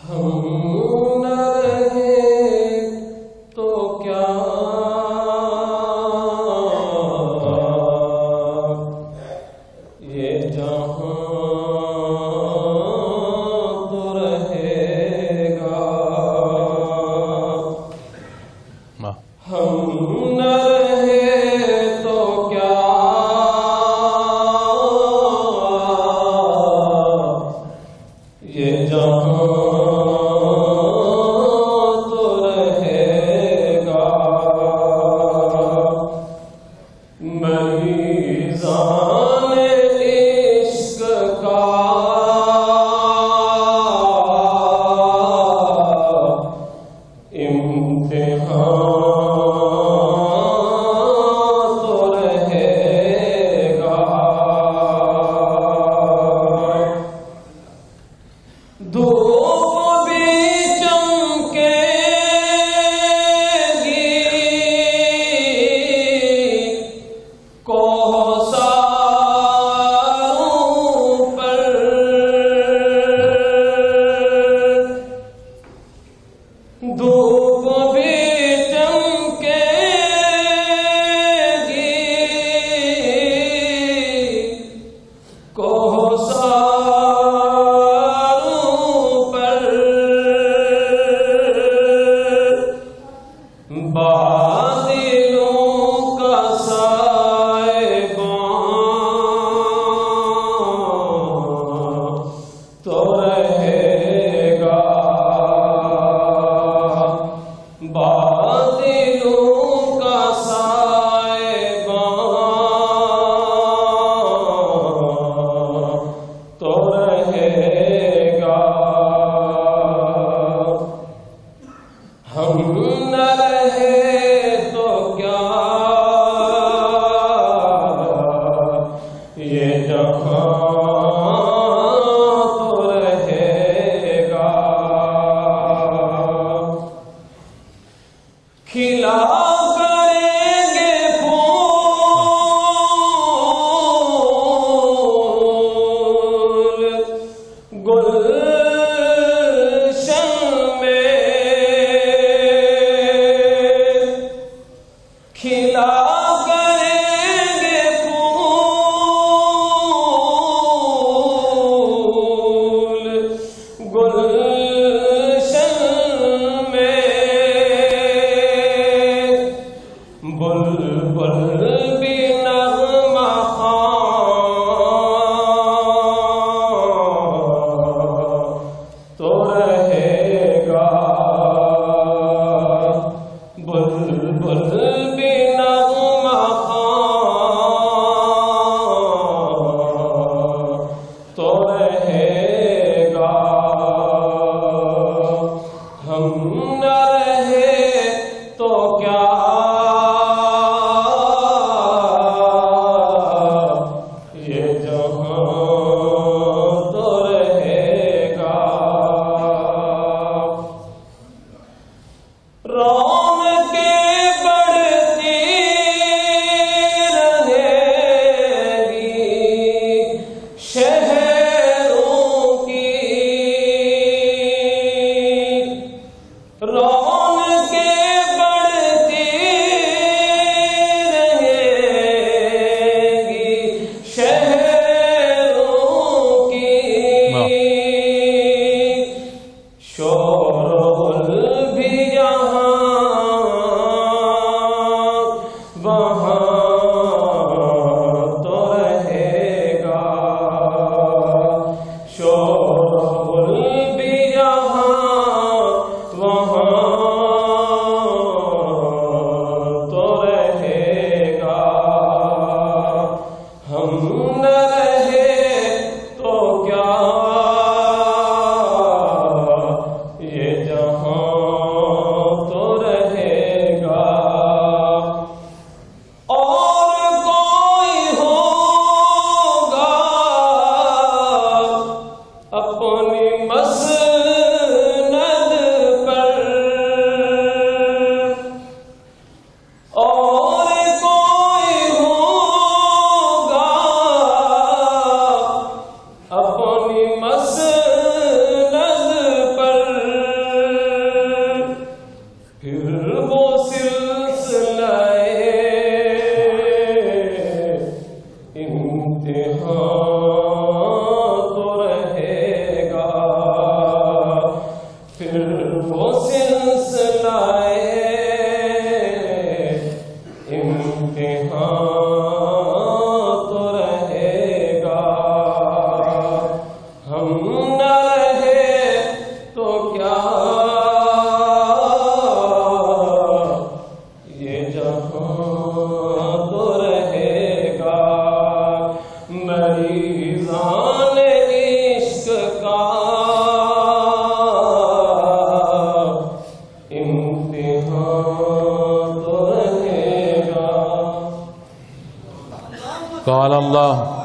ہم نہ رہے تو کیا یہ جہاں تو رہے گا. ہم نہ رہے تو کیا یہ جہاں تو رہے گا. میزان عشق کا امتحان دھوپ بھی چمکے گی کوثروں پر. دھوپ بھی چمکے گی کوثروں بادلوں کا سائبان تو رہے گا. بادلوں کا سائبان تو رہے گا. ہم نہ رہے تو کیا یہ جہاں تو رہے گا. کھلا کریں گے پھول گلشن میں. کھلا کریں گے پھول گلشن میں. بلبل بھی نغمہ خوان تو رہے گا. بلبل بھی نغمہ خوان تو رہے گا. ہم نہ رہے تو کیا یہ جہاں تو رہے گا. رونقیں بڑھتی رہیں گی شہروں کی. رونقیں بڑھتی رہیں گی شہروں کی. شور بھی یہاں وہاں تو رہے گا. شور بھی یہاں وہاں تو رہے گا. ہم نہ رہے تو کیا یہ ہم نہ رہے تو کیا یہ جہاں تو رہے گا، مریضان عشق کا امتحان تو رہے گا۔ قال اللہ